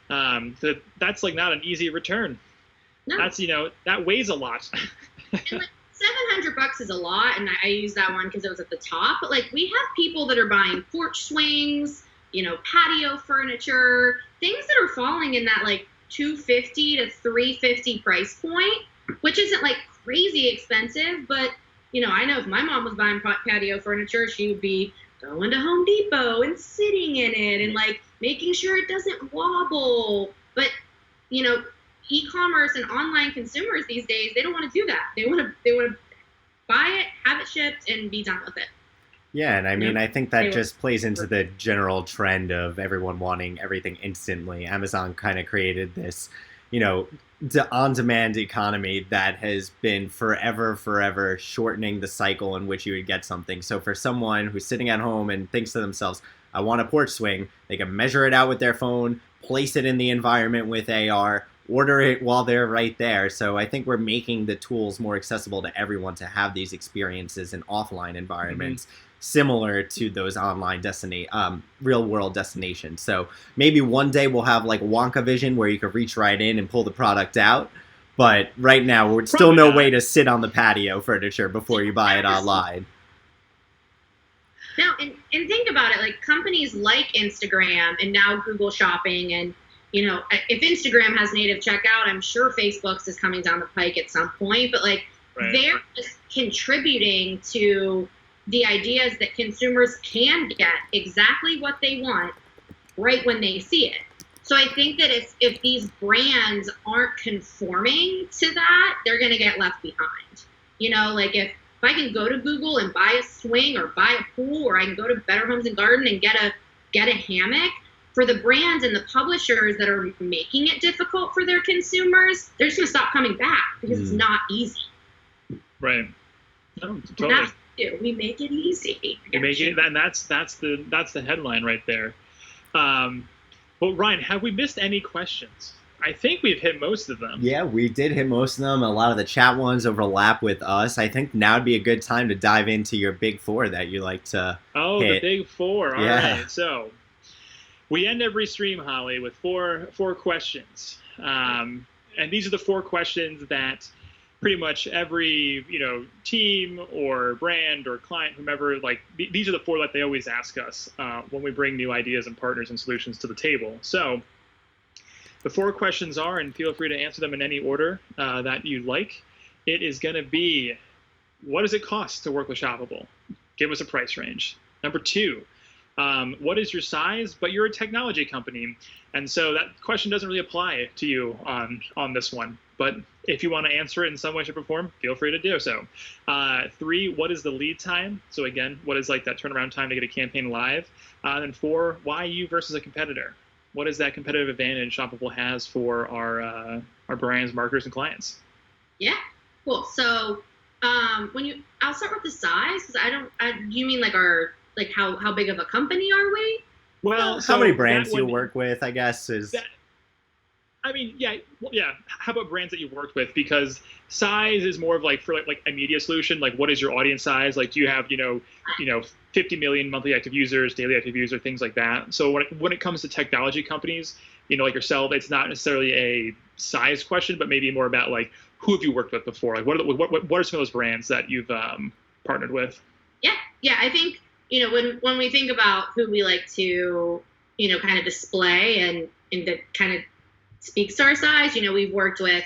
So that's like not an easy return. No. That's that weighs a lot. And like $700 is a lot, and I use that one because it was at the top. But like we have people that are buying porch swings, patio furniture, things that are falling in that like $250 to $350 price point, which isn't like crazy expensive, but I know if my mom was buying patio furniture, she would be going to Home Depot and sitting in it and like making sure it doesn't wobble. But e-commerce and online consumers these days, they don't want to do that. They want to buy it, have it shipped, and be done with it. Yeah, and I mean, I think that just plays into the general trend of everyone wanting everything instantly. Amazon kind of created this, on-demand economy that has been forever shortening the cycle in which you would get something. So for someone who's sitting at home and thinks to themselves, I want a porch swing, they can measure it out with their phone, place it in the environment with AR, order it while they're right there. So I think we're making the tools more accessible to everyone to have these experiences in offline environments. Similar to those online real world destinations. So maybe one day we'll have like Wonka vision where you can reach right in and pull the product out. But right now, we're still no way to sit on the patio furniture before you buy it online. No, and think about it, like companies like Instagram and now Google Shopping, and if Instagram has native checkout, I'm sure Facebook's is coming down the pike at some point. But like they're just contributing to the ideas that consumers can get exactly what they want right when they see it. So I think that if these brands aren't conforming to that, they're going to get left behind. Like if I can go to Google and buy a swing or buy a pool, or I can go to Better Homes and Garden and get a hammock, for the brands and the publishers that are making it difficult for their consumers, they're just going to stop coming back because it's not easy. Right. No, totally. We make it easy. We make it, and that's the headline right there. Well, Ryan, have we missed any questions? I think we've hit most of them. Yeah, we did hit most of them. A lot of the chat ones overlap with us. I think now would be a good time to dive into your big four that you like to hit. The big four. All right. So we end every stream, Holly, with four questions. And these are the four questions that pretty much every team or brand or client, whomever, like these are the four that they always ask us when we bring new ideas and partners and solutions to the table. So the four questions are, and feel free to answer them in any order that you'd like. It is going to be, what does it cost to work with Shoppable? Give us a price range. Number two, what is your size? But you're a technology company, and so that question doesn't really apply to you on this one. But if you want to answer it in some way, shape, or form, feel free to do so. Three, what is the lead time? So again, what is like that turnaround time to get a campaign live? And four, why you versus a competitor? What is that competitive advantage Shoppable has for our brands, marketers, and clients? Yeah, cool. So I'll start with the size, because you mean like how big of a company are we? Well, how many brands you work with, I guess, is. How about brands that you've worked with? Because size is more of like for like a media solution. Like, what is your audience size? Like, do you have 50 million monthly active users, daily active user, things like that. So when it comes to technology companies, like yourself, it's not necessarily a size question, but maybe more about like who have you worked with before? Like, what are some of those brands that you've partnered with? Yeah. I think when we think about who we like to kind of display and that kind of speaks to our size, we've worked with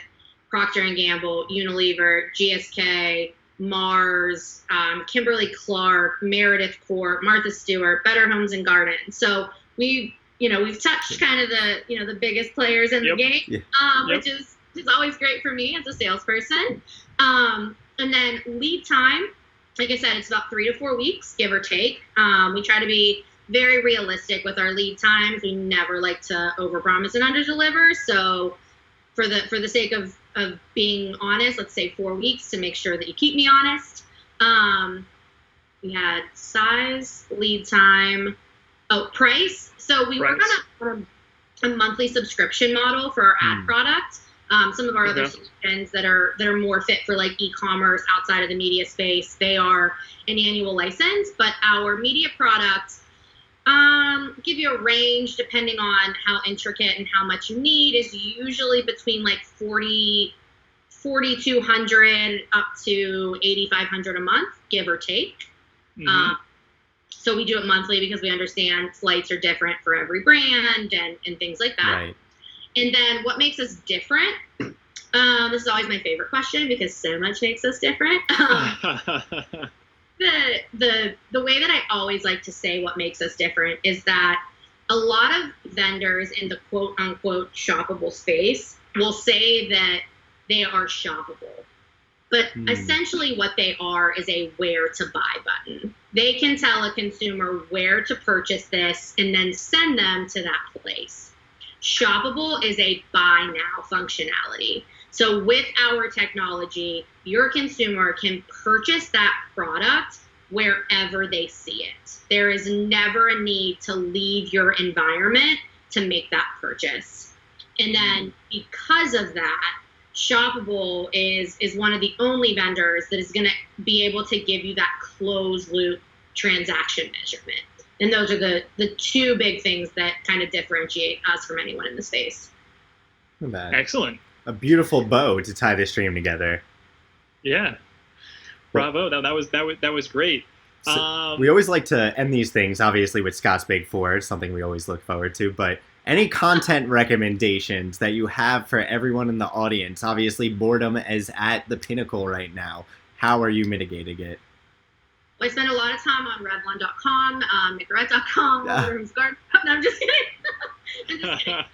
Procter & Gamble, Unilever, GSK, Mars, Kimberly-Clark, Meredith Court, Martha Stewart, Better Homes and Gardens. So we've touched kind of the biggest players in the game, which is always great for me as a salesperson. And then lead time, like I said, it's about 3 to 4 weeks, give or take. We try to be very realistic with our lead times. We never like to overpromise and underdeliver. So for the sake of being honest, let's say 4 weeks to make sure that you keep me honest. We had size, lead time, price. So we work on a monthly subscription model for our ad product. Some of our other solutions that are more fit for like e-commerce outside of the media space, they are an annual license, but our media product give you a range depending on how intricate and how much you need, is usually between like $4,200 up to $8,500 a month, give or take. So we do it monthly because we understand flights are different for every brand and things like that. Right. And then what makes us different? This is always my favorite question because so much makes us different. The way that I always like to say what makes us different is that a lot of vendors in the quote unquote shoppable space will say that they are shoppable. But essentially what they are is a where to buy button. They can tell a consumer where to purchase this and then send them to that place. Shoppable is a buy now functionality. So with our technology, your consumer can purchase that product wherever they see it. There is never a need to leave your environment to make that purchase. And then because of that, Shoppable is one of the only vendors that is going to be able to give you that closed loop transaction measurement. And those are the two big things that kind of differentiate us from anyone in the space. Excellent. A beautiful bow to tie this stream together. Yeah. Bravo. That was great. So we always like to end these things, obviously, with Scott's Big Four. It's something we always look forward to. But any content recommendations that you have for everyone in the audience? Obviously, boredom is at the pinnacle right now. How are you mitigating it? I spend a lot of time on Revlon.com, Nicorette.com, Rooms Garden. No, I'm just kidding. I'm just kidding.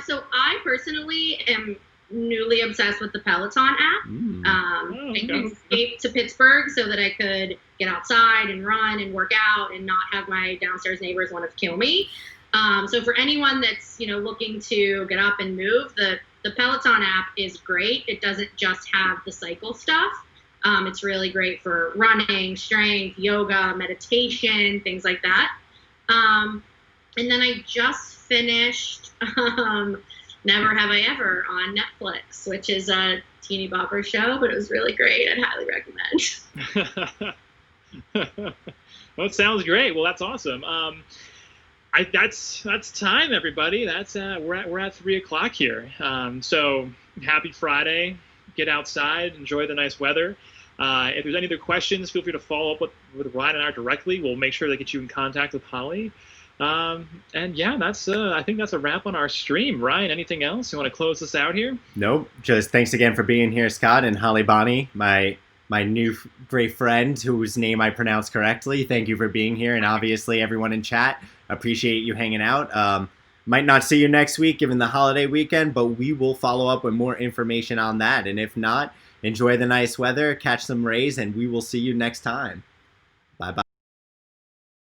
So I personally am newly obsessed with the Peloton app. I escaped to Pittsburgh so that I could get outside and run and work out and not have my downstairs neighbors want to kill me. So for anyone that's looking to get up and move, the Peloton app is great. It doesn't just have the cycle stuff. It's really great for running, strength, yoga, meditation, things like that. And then I just finished Never Have I Ever on Netflix, which is a teeny bopper show, but it was really great. I'd highly recommend. Well, it sounds great. Well, that's awesome. That's time, everybody. That's we're at 3:00 here. So happy Friday. Get outside, enjoy the nice weather. If there's any other questions, feel free to follow up with Ryan and I directly. We'll make sure to get you in contact with Holly. And yeah, I think that's a wrap on our stream. Ryan, anything else? You want to close this out here? Nope. Just thanks again for being here, Scott, and Holly Boni, my new great friend whose name I pronounced correctly. Thank you for being here, and obviously everyone in chat, appreciate you hanging out. Might not see you next week given the holiday weekend, but we will follow up with more information on that. And if not, enjoy the nice weather, catch some rays, and we will see you next time. Bye-bye.